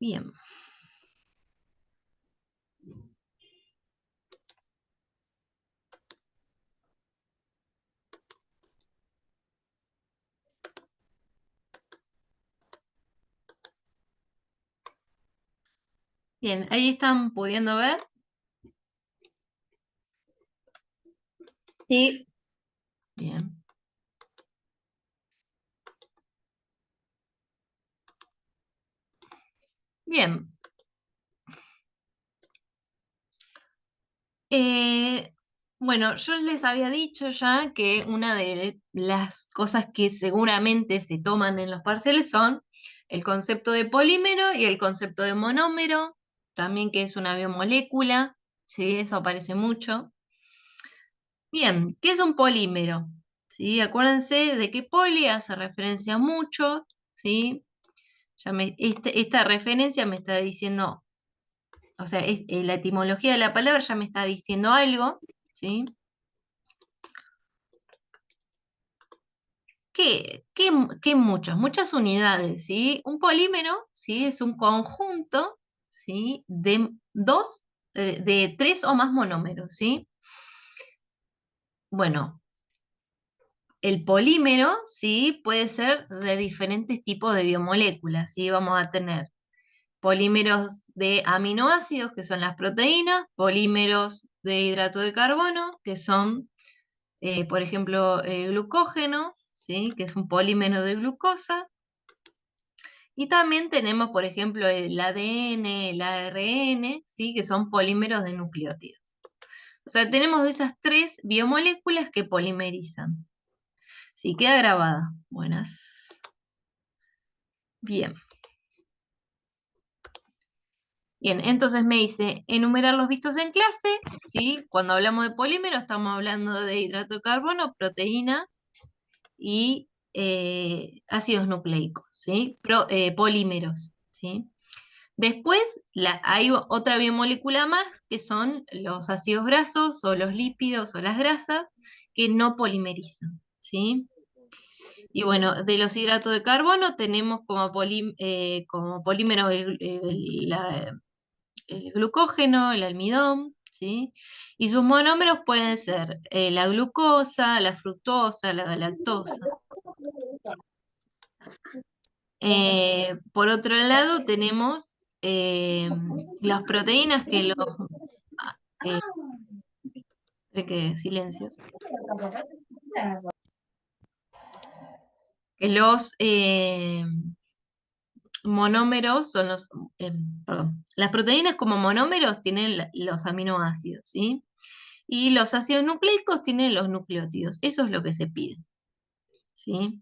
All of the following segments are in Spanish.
Bien. Bien, ahí están pudiendo ver. Sí. Bien. Bien. Bueno, yo les había dicho ya que una de las cosas que seguramente se toman en los parciales son el concepto de polímero y el concepto de monómero, también que es una biomolécula, ¿sí? Eso aparece mucho. Bien, ¿qué es un polímero? ¿Sí? Acuérdense de que poli hace referencia a mucho, ¿sí? Esta referencia me está diciendo, o sea, la etimología de la palabra ya me está diciendo algo, ¿sí? ¿Qué muchos? Muchas unidades, ¿sí? Un polímero, ¿sí? Es un conjunto, ¿sí? De tres o más monómeros, ¿sí? Bueno, el polímero, ¿sí? Puede ser de diferentes tipos de biomoléculas, ¿sí? Vamos a tener polímeros de aminoácidos, que son las proteínas, polímeros de hidrato de carbono, que son, por ejemplo, el glucógeno, ¿sí? Que es un polímero de glucosa. Y también tenemos, por ejemplo, el ADN, el ARN, ¿sí? Que son polímeros de nucleótidos. O sea, tenemos esas tres biomoléculas que polimerizan. Sí, queda grabada. Buenas. Bien. Bien, entonces me dice enumerar los vistos en clase, ¿sí? Cuando hablamos de polímero estamos hablando de hidrato de carbono, proteínas y ácidos nucleicos, ¿sí? Polímeros, ¿sí? Después hay otra biomolécula más que son los ácidos grasos o los lípidos o las grasas que no polimerizan, ¿sí? Y bueno, de los hidratos de carbono tenemos como polímero el glucógeno, el almidón, ¿sí? Y sus monómeros pueden ser la glucosa, la fructosa, la galactosa. Por otro lado, tenemos las proteínas eh, silencio. Que los monómeros son perdón, las proteínas como monómeros tienen los aminoácidos, ¿sí? Y los ácidos nucleicos tienen los nucleótidos. Eso es lo que se pide, ¿sí?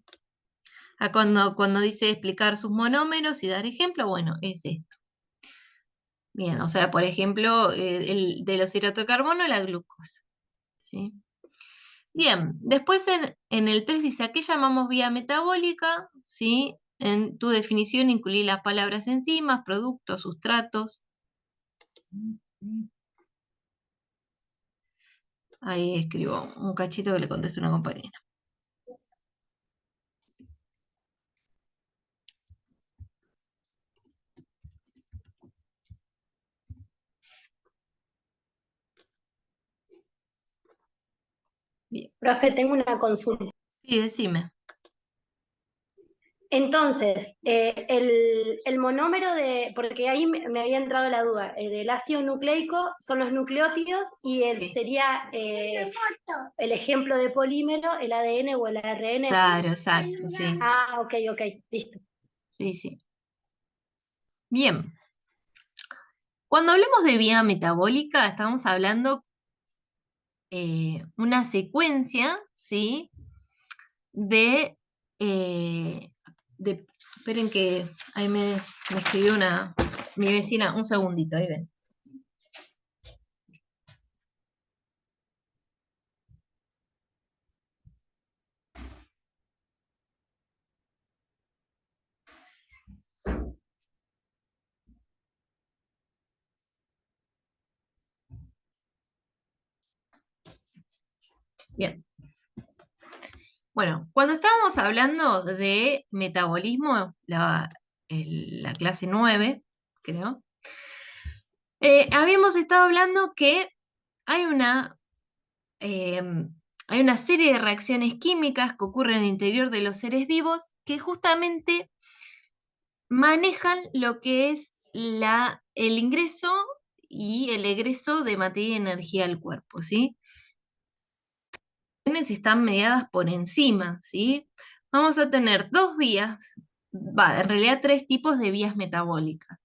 Cuando dice explicar sus monómeros y dar ejemplo, bueno, es esto. Bien, o sea, por ejemplo, de los hidratos de carbono, la glucosa, ¿sí? Bien, después en el 3 dice, ¿a qué llamamos vía metabólica? ¿Sí? En tu definición incluí las palabras enzimas, productos, sustratos. Ahí escribo un cachito que le conteste una compañera. Bien. Profe, tengo una consulta. Sí, decime. Entonces, el monómero porque ahí me había entrado la duda, del ácido nucleico son los nucleótidos y Sí. sería el ejemplo de polímero, el ADN o el ARN. Claro, exacto, sí. Ah, ok, listo. Sí, sí. Bien. Cuando hablamos de vía metabólica, estamos hablando una secuencia, ¿sí? Eh, esperen que ahí me escribió mi vecina, un segundito, ahí ven. Bien. Bueno, cuando estábamos hablando de metabolismo, la clase 9, creo. Habíamos estado hablando que hay eh, hay una serie de reacciones químicas que ocurren en el interior de los seres vivos que justamente manejan lo que es el ingreso y el egreso de materia y energía al cuerpo, ¿sí? Están mediadas por encima, ¿sí? Vamos a tener dos vías, en realidad tres tipos de vías metabólicas.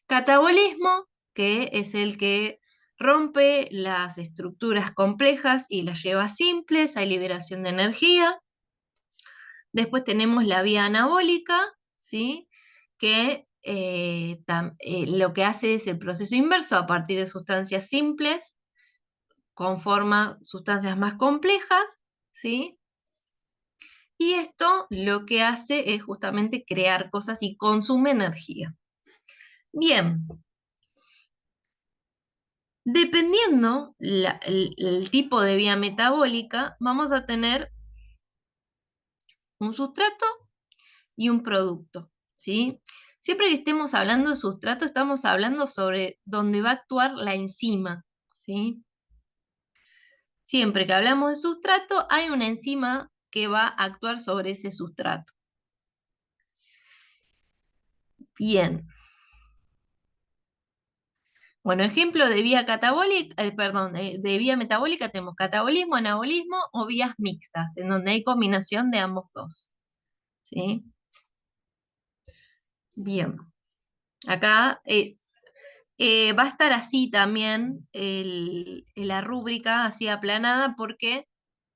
Catabolismo, que es el que rompe las estructuras complejas y las lleva a simples, hay liberación de energía. Después tenemos la vía anabólica, ¿sí? Que lo que hace es el proceso inverso a partir de sustancias simples, conforma sustancias más complejas, ¿sí? Y esto lo que hace es justamente crear cosas y consume energía. Bien, dependiendo el tipo de vía metabólica, vamos a tener un sustrato y un producto, ¿sí? Siempre que estemos hablando de sustrato, estamos hablando sobre dónde va a actuar la enzima, ¿sí? Siempre que hablamos de sustrato, hay una enzima que va a actuar sobre ese sustrato. Bien. Bueno, ejemplo de vía catabólica, perdón, de vía metabólica tenemos catabolismo, anabolismo o vías mixtas, en donde hay combinación de ambos dos, ¿sí? Bien. Acá va a estar así también la rúbrica, así aplanada, porque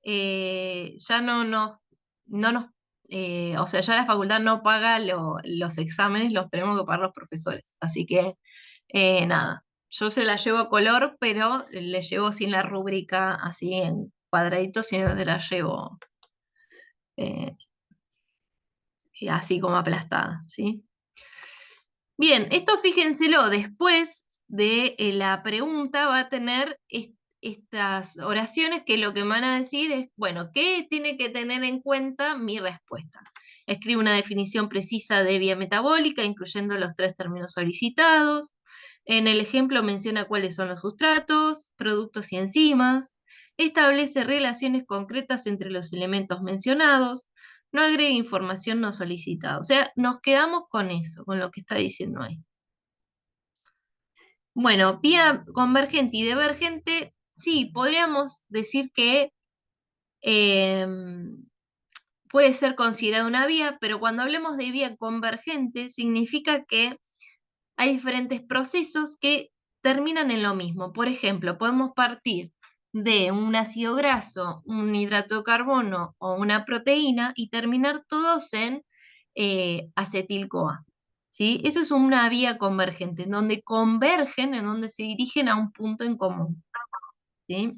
ya no nos, o sea, ya la facultad no paga los exámenes, los tenemos que pagar los profesores. Así que, nada, yo se la llevo a color, pero le llevo sin la rúbrica así en cuadraditos, sino que se la llevo eh, así como aplastada, ¿sí? Bien, esto fíjenselo, después de la pregunta va a tener estas oraciones que lo que me van a decir es, bueno, ¿qué tiene que tener en cuenta mi respuesta? Escribe una definición precisa de vía metabólica, incluyendo los tres términos solicitados. En el ejemplo menciona cuáles son los sustratos, productos y enzimas. Establece relaciones concretas entre los elementos mencionados. No agregue información no solicitada. O sea, nos quedamos con eso, con lo que está diciendo ahí. Bueno, vía convergente y divergente, sí, podríamos decir que eh, puede ser considerada una vía, pero cuando hablemos de vía convergente, significa que hay diferentes procesos que terminan en lo mismo. Por ejemplo, podemos partir de un ácido graso, un hidrato de carbono o una proteína y terminar todos en acetil-CoA. ¿Sí? Eso es una vía convergente, en donde convergen, en donde se dirigen a un punto en común. ¿Sí?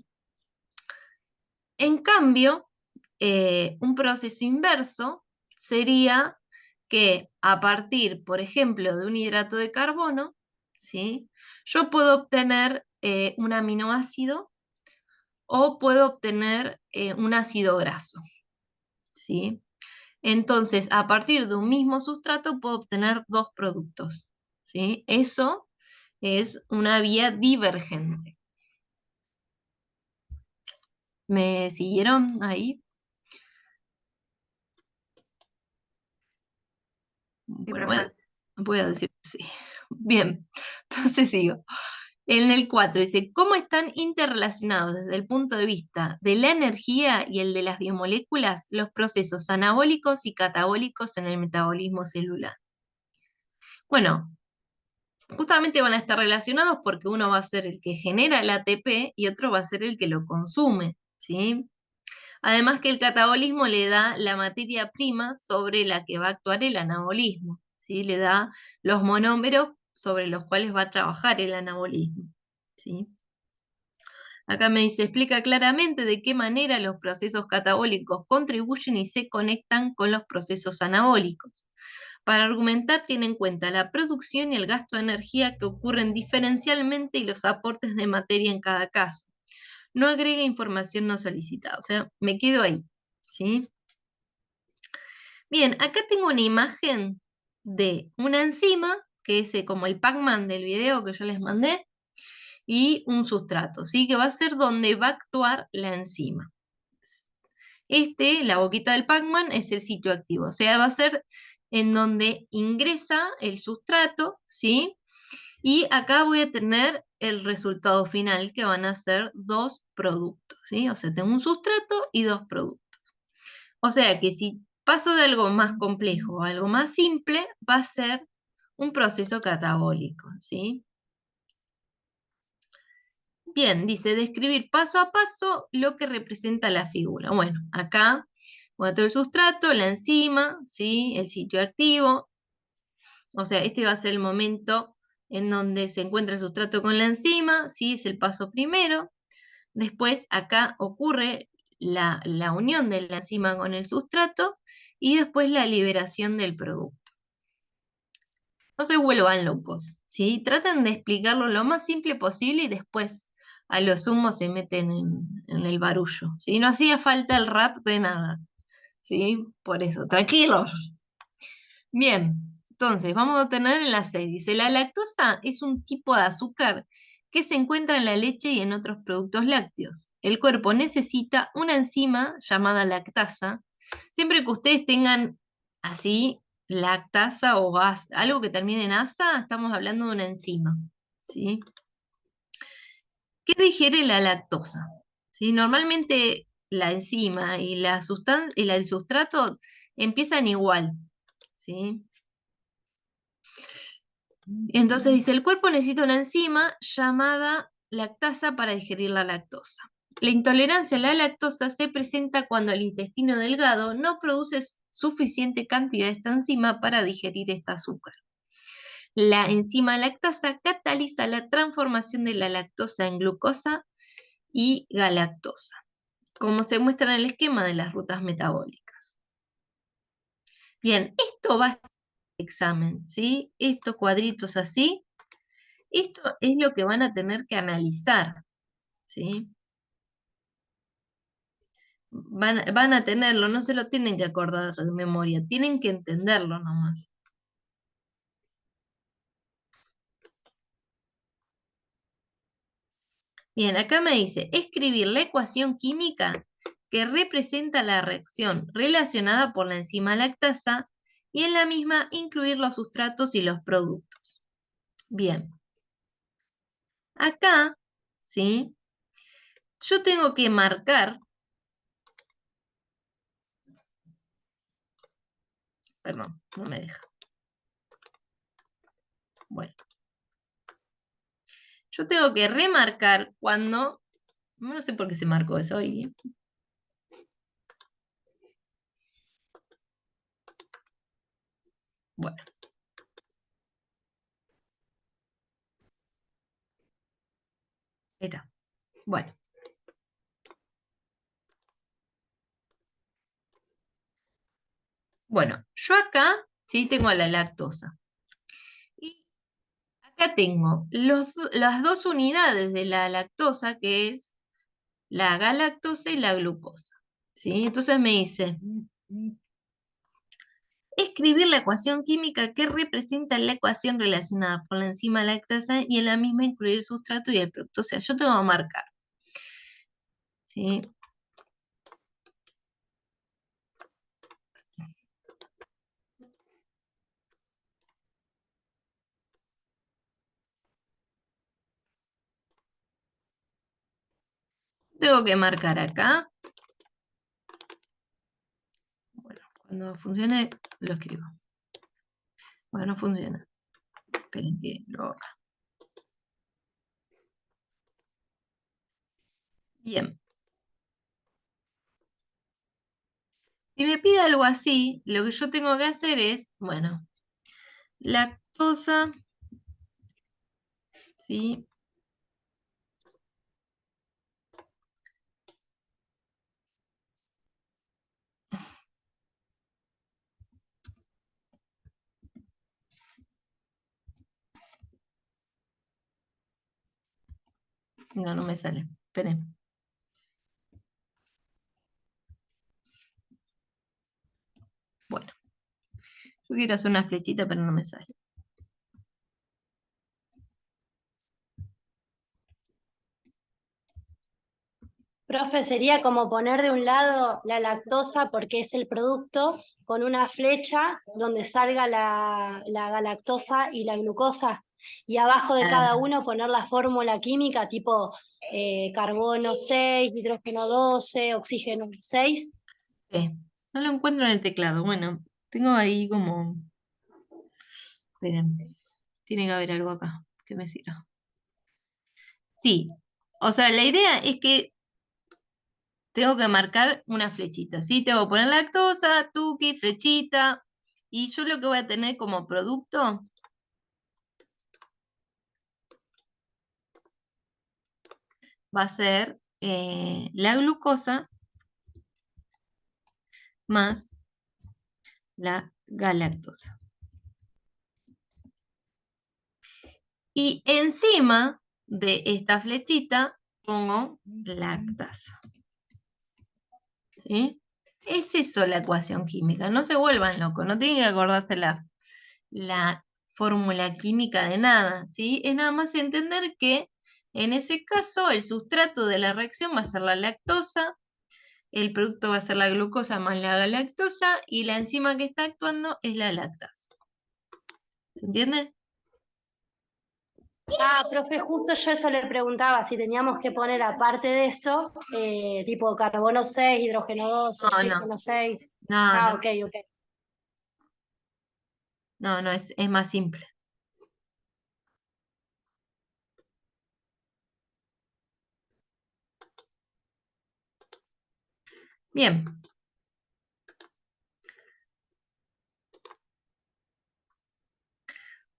En cambio, un proceso inverso sería que a partir, por ejemplo, de un hidrato de carbono, ¿sí? Yo puedo obtener un aminoácido o puedo obtener un ácido graso, ¿sí? Entonces, a partir de un mismo sustrato puedo obtener dos productos, ¿sí? Eso es una vía divergente. ¿Me siguieron ahí? Bueno, voy a decir que sí. Bien, entonces sigo. En el 4 dice, ¿cómo están interrelacionados desde el punto de vista de la energía y el de las biomoléculas los procesos anabólicos y catabólicos en el metabolismo celular? Bueno, justamente van a estar relacionados porque uno va a ser el que genera el ATP y otro va a ser el que lo consume, ¿sí? Además que el catabolismo le da la materia prima sobre la que va a actuar el anabolismo, ¿sí? Le da los monómeros sobre los cuales va a trabajar el anabolismo, ¿sí? Acá me dice, explica claramente de qué manera los procesos catabólicos contribuyen y se conectan con los procesos anabólicos. Para argumentar, tiene en cuenta la producción y el gasto de energía que ocurren diferencialmente y los aportes de materia en cada caso. No agrega información no solicitada, o sea, me quedo ahí, ¿sí? Bien, acá tengo una imagen de una enzima que es como el Pac-Man del video que yo les mandé, y un sustrato, ¿sí? Que va a ser donde va a actuar la enzima. La boquita del Pac-Man, es el sitio activo, o sea, va a ser en donde ingresa el sustrato, ¿sí? Y acá voy a tener el resultado final, que van a ser dos productos, ¿sí? O sea, tengo un sustrato y dos productos. O sea que si paso de algo más complejo a algo más simple, va a ser un proceso catabólico, ¿sí? Bien, dice describir paso a paso lo que representa la figura. Bueno, acá, bueno, todo el sustrato, la enzima, ¿sí? El sitio activo. O sea, este va a ser el momento en donde se encuentra el sustrato con la enzima, ¿sí? Es el paso primero. Después acá ocurre la unión de la enzima con el sustrato y después la liberación del producto. No se vuelvan locos, ¿sí? Traten de explicarlo lo más simple posible y después a lo sumo se meten en el barullo, ¿sí? No hacía falta el rap de nada, ¿sí? Por eso, tranquilos. Bien, entonces vamos a tener en la 6. Dice, la lactosa es un tipo de azúcar que se encuentra en la leche y en otros productos lácteos. El cuerpo necesita una enzima llamada lactasa. Siempre que ustedes tengan así lactasa o algo que termine en asa, estamos hablando de una enzima, ¿sí? ¿Qué digiere la lactosa? ¿Sí? Normalmente la enzima y la sustancia y el sustrato empiezan igual, ¿sí? Entonces dice, el cuerpo necesita una enzima llamada lactasa para digerir la lactosa. La intolerancia a la lactosa se presenta cuando el intestino delgado no produce suficiente cantidad de esta enzima para digerir este azúcar. La enzima lactasa cataliza la transformación de la lactosa en glucosa y galactosa, como se muestra en el esquema de las rutas metabólicas. Bien, esto va a ser el examen, ¿sí? Estos cuadritos así. Esto es lo que van a tener que analizar, ¿sí? Van a tenerlo, no se lo tienen que acordar de memoria, tienen que entenderlo nomás. Bien, acá me dice, escribir la ecuación química que representa la reacción relacionada por la enzima lactasa y en la misma incluir los sustratos y los productos. Bien, acá, ¿sí? Yo tengo que marcar, perdón, no me deja. Bueno, yo tengo que remarcar cuando, no sé por qué se marcó eso ahí. Bueno, ahí está. Bueno. Bueno, yo acá sí tengo la lactosa. Y acá tengo las dos unidades de la lactosa, que es la galactosa y la glucosa. ¿Sí? Entonces me dice, escribir la ecuación química que representa la ecuación relacionada por la enzima lactasa y en la misma incluir el sustrato y el producto. O sea, yo tengo que marcar. ¿Sí? Tengo que marcar acá. Bueno, cuando funcione, lo escribo. Bueno, no funciona. Esperen que lo haga acá. Bien. Si me pide algo así, lo que yo tengo que hacer es, bueno, lactosa, ¿sí? No, no me sale. Esperen. Bueno, yo quiero hacer una flechita, pero no me sale. profe, sería como poner de un lado la lactosa porque es el producto con una flecha donde salga la galactosa y la glucosa y abajo de cada Ah, uno poner la fórmula química tipo carbono 6, hidrógeno 12, oxígeno 6. no lo encuentro en el teclado. Bueno, tengo ahí como... Esperen, tiene que haber algo acá que me sirva. Sí, o sea, la idea es que tengo que marcar una flechita, ¿sí? Tengo que poner lactosa, tuki, flechita, y yo lo que voy a tener como producto va a ser la glucosa más la galactosa. Y encima de esta flechita pongo lactasa, ¿sí? Es eso la ecuación química, no se vuelvan locos, no tienen que acordarse la fórmula química de nada, ¿sí? Es nada más entender que en ese caso el sustrato de la reacción va a ser la lactosa, el producto va a ser la glucosa más la galactosa y la enzima que está actuando es la lactasa. ¿Se entiende? Ah, profe, justo yo eso le preguntaba, si teníamos que poner aparte de eso, tipo carbono 6, hidrógeno 2, No, no, oxígeno 6. no, Ah, no, ok, ok. no, es más simple. Bien.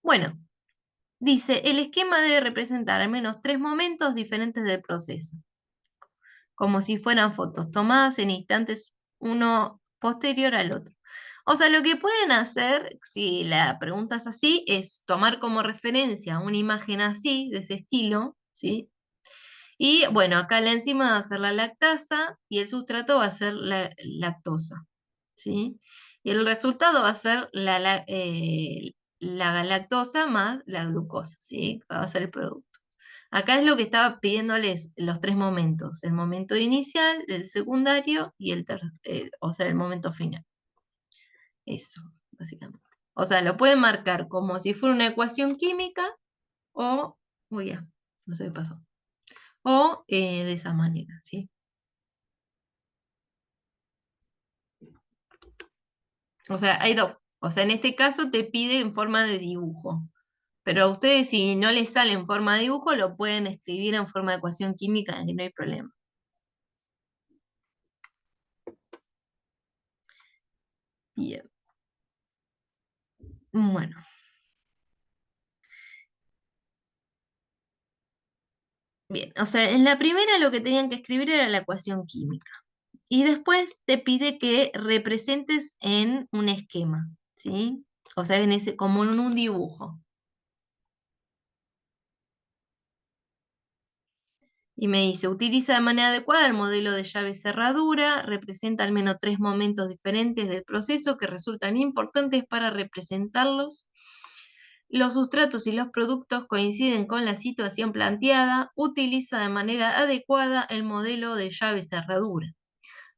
Bueno, dice, el esquema debe representar al menos tres momentos diferentes del proceso, como si fueran fotos tomadas en instantes uno posterior al otro. O sea, lo que pueden hacer, si la pregunta es así, es tomar como referencia una imagen así, de ese estilo, ¿sí? Y bueno, acá la enzima va a ser la lactasa y el sustrato va a ser la lactosa, ¿sí? Y el resultado va a ser la galactosa más la glucosa, ¿sí? Va a ser el producto. Acá es lo que estaba pidiéndoles los tres momentos, el momento inicial, el secundario y o sea, el momento final. Eso, básicamente. O sea, lo pueden marcar como si fuera una ecuación química o, uy, ya, no sé qué pasó, o de esa manera, ¿sí? O sea, hay dos. O sea, en este caso te pide en forma de dibujo. Pero a ustedes, si no les sale en forma de dibujo, lo pueden escribir en forma de ecuación química, que no hay problema. Bien. Bueno. Bien. O sea, en la primera lo que tenían que escribir era la ecuación química. Y después te pide que representes en un esquema, ¿sí? O sea, como en un dibujo. Y me dice, utiliza de manera adecuada el modelo de llave cerradura, representa al menos tres momentos diferentes del proceso que resultan importantes para representarlos. Los sustratos y los productos coinciden con la situación planteada. Utiliza de manera adecuada el modelo de llave cerradura.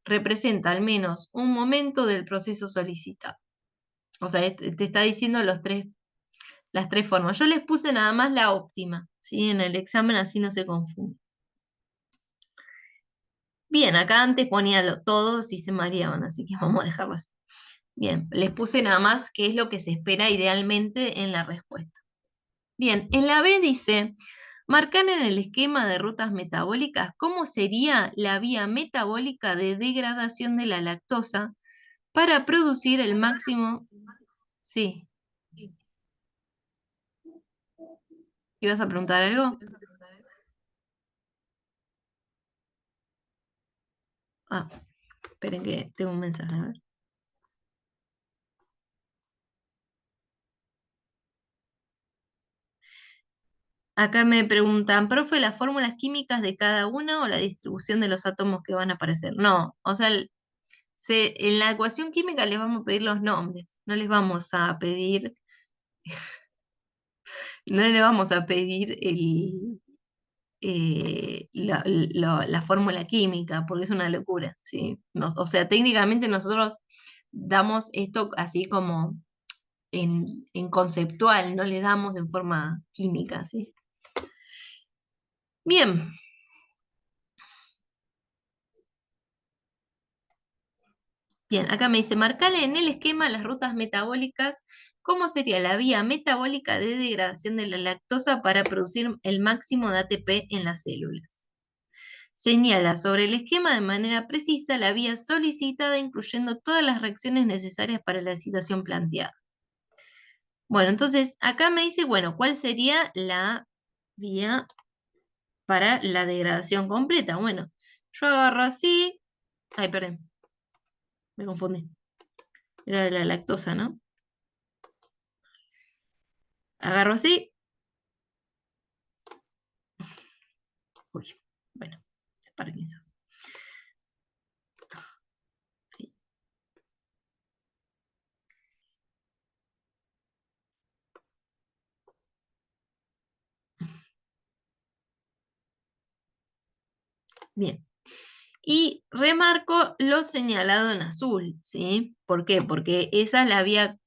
Representa al menos un momento del proceso solicitado. O sea, te está diciendo las tres formas. Yo les puse nada más la óptima, ¿sí? En el examen así no se confunde. Bien, acá antes ponía todos y se mareaban, así que vamos a dejarlo así. Bien, les puse nada más qué es lo que se espera idealmente en la respuesta. Bien, en la B dice, marcar en el esquema de rutas metabólicas cómo sería la vía metabólica de degradación de la lactosa para producir el máximo... Sí, ¿ibas a preguntar algo? Ah, esperen que tengo un mensaje, a ver. Acá me preguntan, profe, ¿las fórmulas químicas de cada una o la distribución de los átomos que van a aparecer? No, o sea, en la ecuación química les vamos a pedir los nombres, no les vamos a pedir, no les vamos a pedir la fórmula química, porque es una locura, ¿sí? O sea, técnicamente nosotros damos esto así como en, en conceptual, no le damos en forma química, ¿sí? Bien, bien, acá me dice, marcale en el esquema las rutas metabólicas, cómo sería la vía metabólica de degradación de la lactosa para producir el máximo de ATP en las células. Señala sobre el esquema de manera precisa la vía solicitada, incluyendo todas las reacciones necesarias para la situación planteada. Bueno, entonces acá me dice, bueno, ¿cuál sería la vía para la degradación completa? Bueno, yo agarro así, ay, perdón, me confundí, era de la lactosa, ¿no? Agarro así, uy, bueno, Parkinson. Sí, bien. Y remarco lo señalado en azul, ¿sí? ¿Por qué? Porque esa es la vía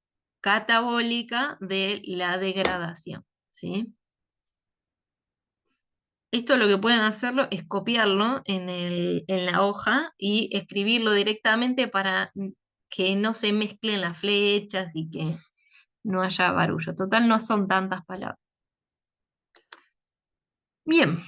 catabólica de la degradación, ¿sí? Esto lo que pueden hacerlo es copiarlo en la hoja y escribirlo directamente para que no se mezclen las flechas y que no haya barullo. Total, no son tantas palabras. Bien,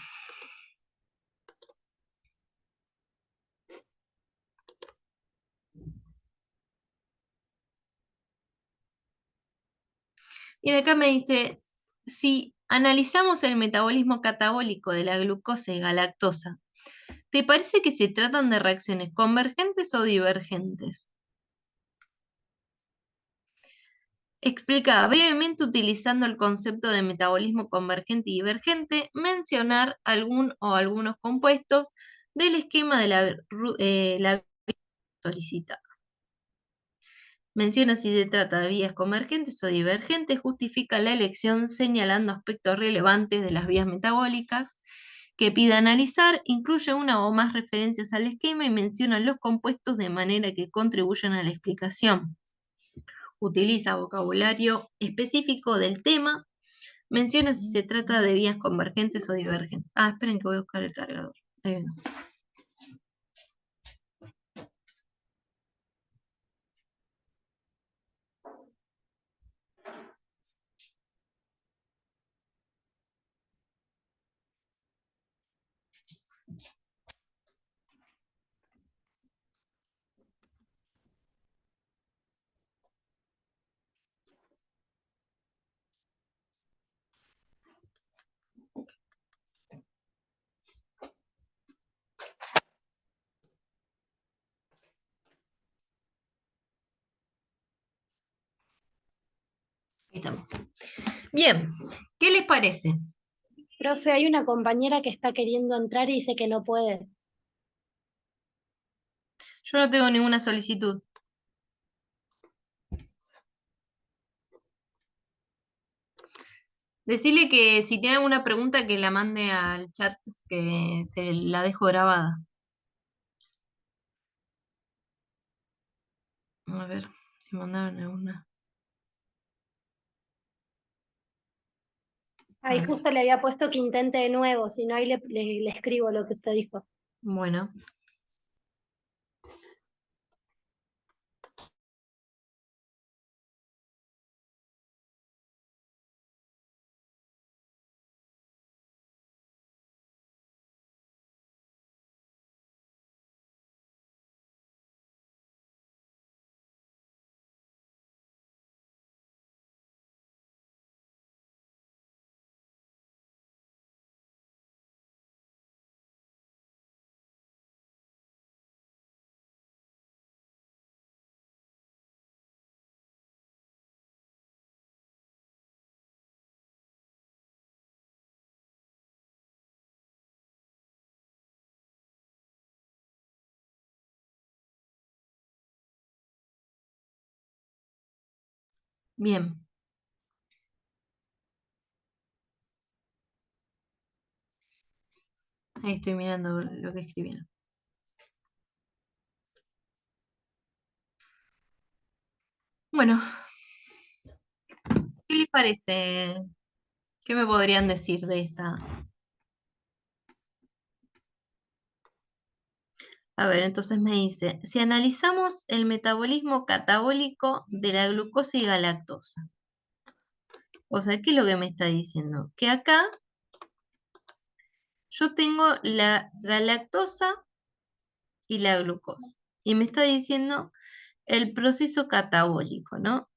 y acá me dice, si analizamos el metabolismo catabólico de la glucosa y galactosa, ¿te parece que se tratan de reacciones convergentes o divergentes? Explica brevemente utilizando el concepto de metabolismo convergente y divergente, mencionar algún o algunos compuestos del esquema de la solicitada. Menciona si se trata de vías convergentes o divergentes, justifica la elección señalando aspectos relevantes de las vías metabólicas que pide analizar, incluye una o más referencias al esquema y menciona los compuestos de manera que contribuyan a la explicación. Utiliza vocabulario específico del tema, menciona si se trata de vías convergentes o divergentes. Ah, esperen que voy a buscar el cargador. Ahí vengo. Ahí estamos. Bien, ¿qué les parece? Profe, hay una compañera que está queriendo entrar y dice que no puede. Yo no tengo ninguna solicitud. Decirle que si tiene alguna pregunta que la mande al chat, que se la dejo grabada. A ver si mandaron alguna. A Ahí ver, justo le había puesto que intente de nuevo, si no ahí le escribo lo que usted dijo. bueno. Bien. Ahí estoy mirando lo que escribieron. Bueno, ¿qué les parece? ¿Qué me podrían decir de esta? A ver, entonces me dice, si analizamos el metabolismo catabólico de la glucosa y galactosa, o sea, ¿qué es lo que me está diciendo? Que acá yo tengo la galactosa y la glucosa, y me está diciendo el proceso catabólico, ¿no?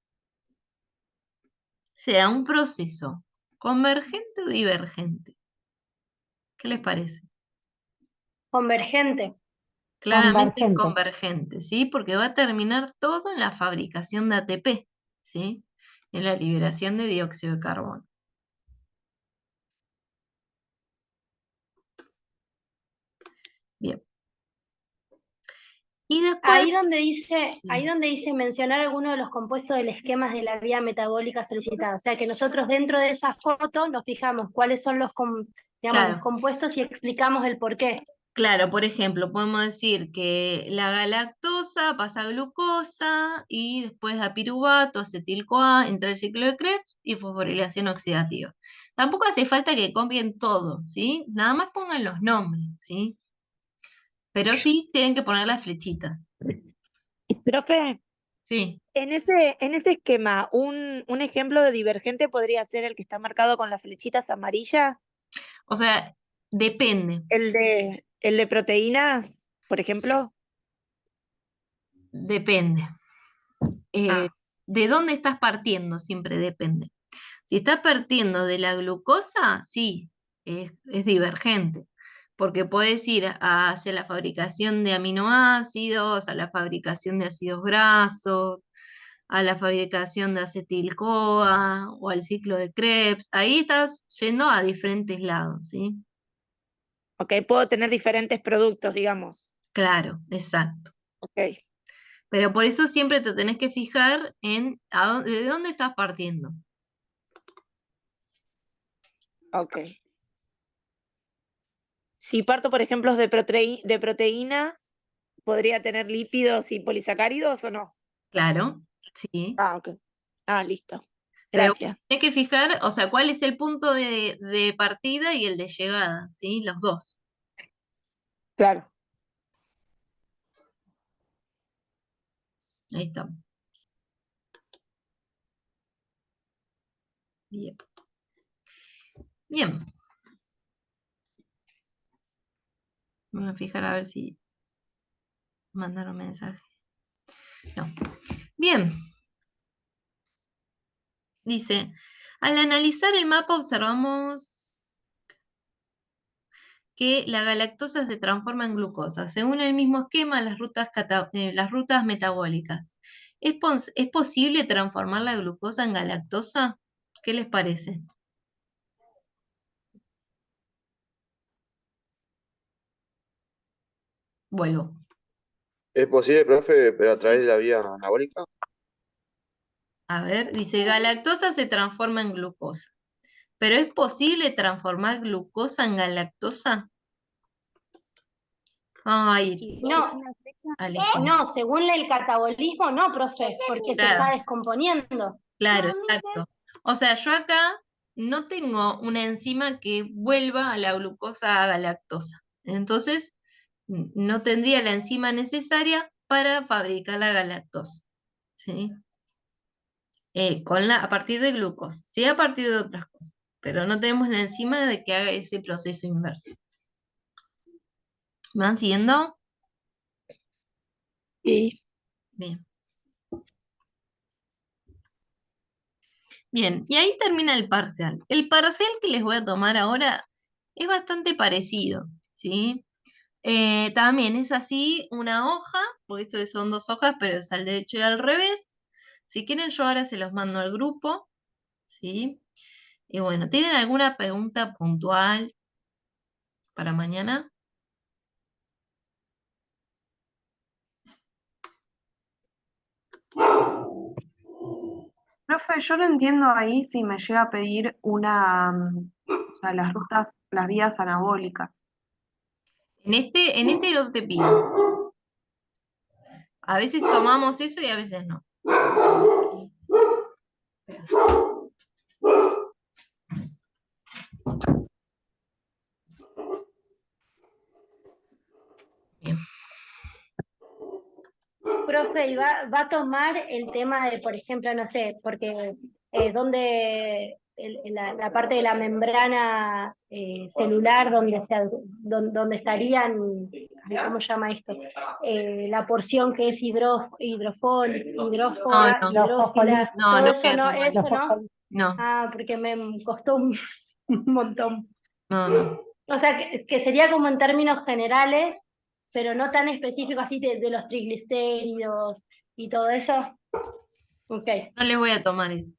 Sea un proceso convergente o divergente. ¿Qué les parece? Convergente. Claramente es Convergente. convergente, ¿sí? Porque va a terminar todo en la fabricación de ATP, ¿sí? En la liberación de dióxido de carbono. Bien. Y después, Ahí donde dice mencionar alguno de los compuestos del esquema de la vía metabólica solicitada. O sea que nosotros dentro de esa foto nos fijamos cuáles son digamos, los claro, compuestos y explicamos el por qué. claro, por ejemplo, podemos decir que la galactosa pasa a glucosa y después a piruvato, acetil-CoA, entra el ciclo de Krebs y fosforilación oxidativa. Tampoco hace falta que copien todo, ¿sí? Nada más pongan los nombres, ¿sí? Pero sí tienen que poner las flechitas, Y, profe, ¿sí? en ese esquema, un ejemplo de divergente podría ser el que está marcado con las flechitas amarillas, O sea, depende, el de proteínas, por ejemplo. depende. Ah, Eh, ¿De dónde estás partiendo? Siempre depende. Si estás partiendo de la glucosa, sí, es divergente, porque puedes ir hacia la fabricación de aminoácidos, a la fabricación de ácidos grasos, a la fabricación de acetil-CoA o al ciclo de Krebs. Ahí estás yendo a diferentes lados, ¿sí? ok, puedo tener diferentes productos, digamos. Claro, exacto. Ok, Pero por eso siempre te tenés que fijar en de dónde estás partiendo. ok. Si parto, por ejemplo, de proteína, ¿podría tener lípidos y polisacáridos o no? Claro, sí. Ah, ok. Ah, listo. Pero Gracias. hay que fijar, o sea, cuál es el punto de partida y el de llegada, ¿sí? Los dos. Claro. Ahí estamos. Bien. Bien. Me voy a fijar a ver si mandaron mensaje. No. Bien. Dice, al analizar el mapa observamos que la galactosa se transforma en glucosa, según el mismo esquema, las rutas metabólicas. ¿Es posible transformar la glucosa en galactosa? ¿Qué les parece? Vuelvo. ¿Es posible, profe, pero a través de la vía anabólica? A ver, dice, galactosa se transforma en glucosa. ¿Pero es posible transformar glucosa en galactosa? Ay, Y No, según la flecha, Alejandro. no, según el catabolismo, no, profe, porque se está Claro, descomponiendo. claro, exacto. O sea, yo acá no tengo una enzima que vuelva a la glucosa a galactosa. Entonces, no tendría la enzima necesaria para fabricar la galactosa. ¿Sí? A partir de glucosa, sí, a partir de otras cosas. Pero no tenemos la enzima de que haga ese proceso inverso. ¿Me van siguiendo? sí. Bien. Bien, y ahí termina el parcial. El parcial que les voy a tomar ahora es bastante parecido, ¿sí? También es así una hoja, porque esto son dos hojas, pero es al derecho y al revés. Si quieren, yo ahora se los mando al grupo, ¿sí? Y bueno, ¿tienen alguna pregunta puntual para mañana? Profe, yo no entiendo ahí si me llega a pedir o sea, las rutas, las vías anabólicas. En este yo te pido. A veces tomamos eso y a veces no. Bien. Profe, ¿y va a tomar el tema de, por ejemplo, no sé, porque donde la parte de la membrana celular donde estarían, ¿cómo se llama esto? La porción que es No, no, hidrófila, no, todo no voy eso a no, tomar eso eso. no. No, Ah, porque me costó un montón. no, no. O sea, que sería como en términos generales, pero no tan específico así de los triglicéridos y todo eso. Ok. No les voy a tomar eso.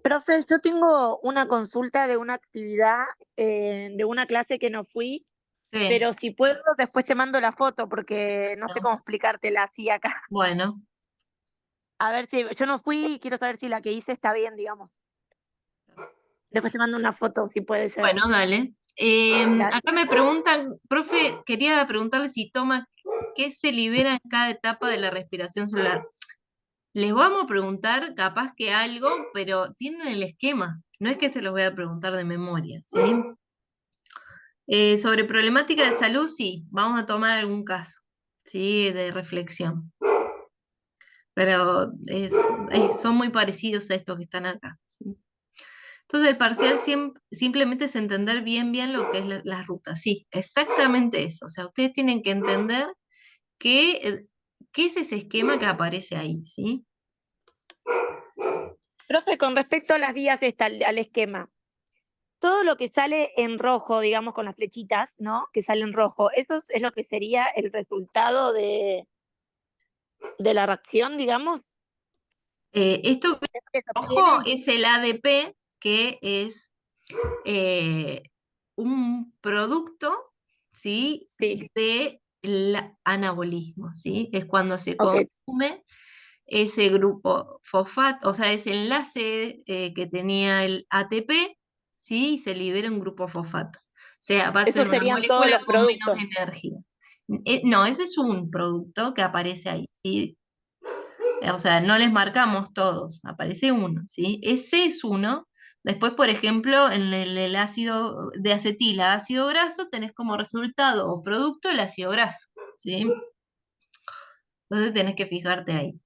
Profe, yo tengo una consulta de una actividad, de una clase que no fui, Sí, pero si puedo, después te mando la foto porque no sé no. cómo explicártela así acá. Bueno, A ver si yo no fui y quiero saber si la que hice está bien, digamos. Después te mando una foto, si puede ser. bueno, dale. Acá Gracias. me preguntan, profe, quería preguntarle si toma, ¿qué se libera en cada etapa de la respiración celular? Les vamos a preguntar capaz que algo, pero tienen el esquema. No es que se los voy a preguntar de memoria, ¿sí? Sobre problemática de salud, sí, vamos a tomar algún caso, ¿sí? De reflexión. Pero son muy parecidos a estos que están acá, ¿sí? Entonces, el parcial simplemente es entender bien lo que es la ruta. Sí, exactamente eso. O sea, ustedes tienen que entender qué es ese esquema que aparece ahí, ¿sí? Profe, con respecto a las vías al esquema, todo lo que sale en rojo, digamos, con las flechitas, ¿no? Que sale en rojo, ¿eso es lo que sería el resultado de la reacción, digamos? Esto que ¿Es lo que se rojo obtiene? es el ADP, que es un producto, ¿sí? Sí, del anabolismo, ¿sí? Es cuando se ok. consume ese grupo fosfato, o sea, ese enlace que tenía el ATP, ¿sí? Y se libera un grupo fosfato. O sea, va a ser Esos una serían todos molécula los con menos productos. energía. No, ese es un producto que aparece ahí, ¿sí? O sea, no les marcamos todos, aparece uno, ¿sí? Ese es uno. Después, por ejemplo, en el ácido de acetila, ácido graso, tenés como resultado o producto el ácido graso, ¿sí? Entonces tenés que fijarte ahí.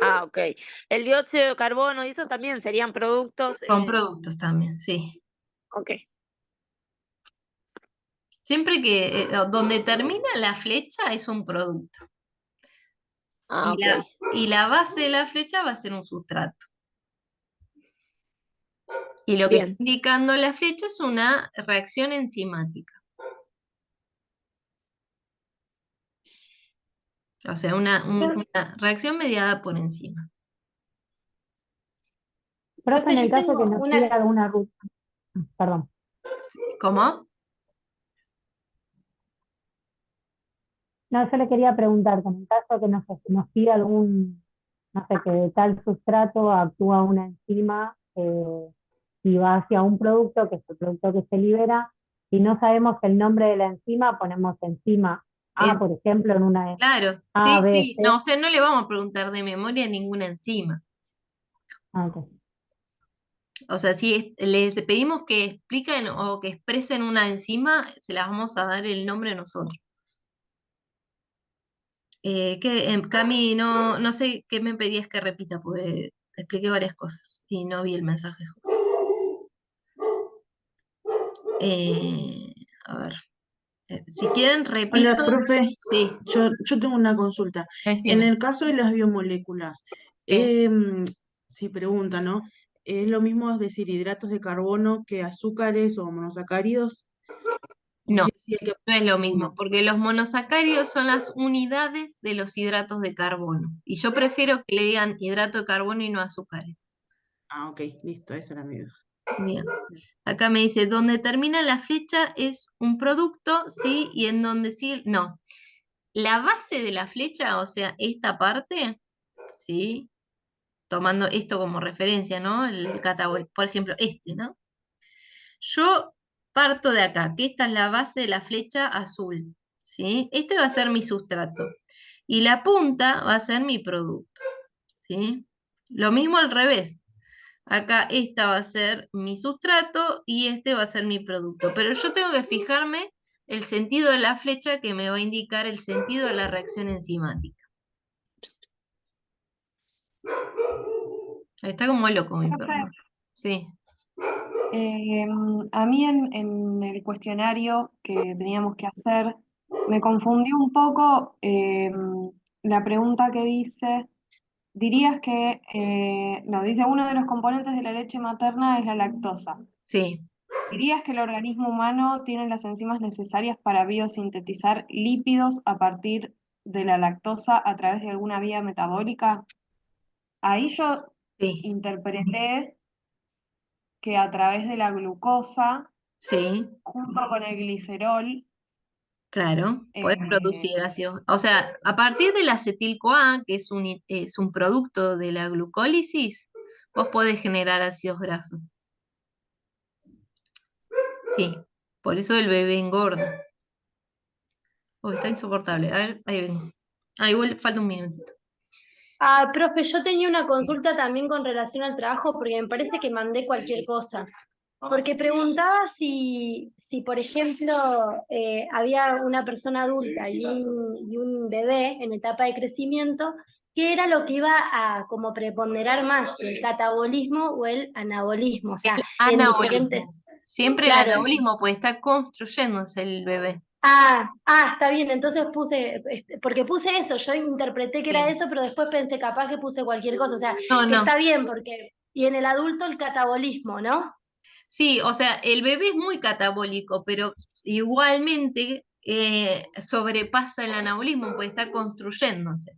Ah, ok. El dióxido de carbono y eso también serían productos. Son productos también, sí. Ok. Siempre que donde termina la flecha es un producto. Ah, Y ok. y la base de la flecha va a ser un sustrato. Y lo que está Bien. indicando la flecha es una reacción enzimática. O sea, una reacción mediada por enzima. Profe, Profe, en el yo caso que tengo nos una, pida alguna ruta, perdón, ¿Cómo? no, yo le quería preguntar, que en el caso que nos pida algún, no sé, que de tal sustrato actúa una enzima y va hacia un producto, que es el producto que se libera, y no sabemos el nombre de la enzima, ponemos enzima A, Es, por ejemplo, en una claro, A, sí, B, sí. No, C. o sea, no le vamos a preguntar de memoria ninguna enzima. Ah, ok. O sea, si les pedimos que expliquen o que expresen una enzima, se las vamos a dar el nombre nosotros. Cami, no sé qué me pedías que repita, porque expliqué varias cosas y no vi el mensaje. Eh, a ver, si quieren Hola, repito, profe. sí, Yo tengo una consulta. En decime. el caso de las biomoléculas, Sí. si preguntan, ¿no? ¿Es lo mismo decir hidratos de carbono que azúcares o monosacáridos? ¿O No, sí hay que no es lo aprender mismo, uno? porque los monosacáridos son las unidades de los hidratos de carbono. Y yo prefiero que le digan hidrato de carbono y no azúcares. Ah, ok, listo, esa era mi duda. Bien. Acá me dice, donde termina la flecha es un producto, ¿sí? Y en donde sí, no. La base de la flecha, o sea, esta parte, ¿sí? Tomando esto como referencia, ¿no? El catabol, por ejemplo, este, ¿no? Yo parto de acá, que esta es la base de la flecha azul, ¿sí? Este va a ser mi sustrato. Y la punta va a ser mi producto, ¿sí? Lo mismo al revés. Acá esta va a ser mi sustrato y este va a ser mi producto. Pero yo tengo que fijarme el sentido de la flecha que me va a indicar el sentido de la reacción enzimática. Está como loco mi perro. Profe, Sí, a mí en el cuestionario que teníamos que hacer me confundió un poco la pregunta que dice, dirías que, no, dice uno de los componentes de la leche materna es la lactosa. sí. ¿Dirías que el organismo humano tiene las enzimas necesarias para biosintetizar lípidos a partir de la lactosa a través de alguna vía metabólica? Ahí yo Sí, interpreté que a través de la glucosa, sí, junto con el glicerol, claro. Puedes eh, producir ácidos. O sea, a partir del acetil-CoA, que es un producto de la glucólisis, vos podés generar ácidos grasos. Sí, por eso el bebé engorda. Oh, está insoportable. A ver, ahí vengo. Ah, igual falta un minutito. Ah, profe, yo tenía una consulta también con relación al trabajo porque me parece que mandé cualquier cosa. Porque preguntaba si por ejemplo, había una persona adulta y un bebé en etapa de crecimiento, ¿qué era lo que iba a como preponderar más, el catabolismo o el anabolismo? O El sea, en diferentes... anabolismo. Siempre el Claro. anabolismo, pues está construyéndose el bebé. Está bien, entonces puse, porque puse eso, yo interpreté que era Sí. eso, pero después pensé capaz que puse cualquier cosa, o sea, No, que no. está bien, porque, y en el adulto el catabolismo, ¿no? Sí, o sea, el bebé es muy catabólico, pero igualmente sobrepasa el anabolismo, pues está construyéndose.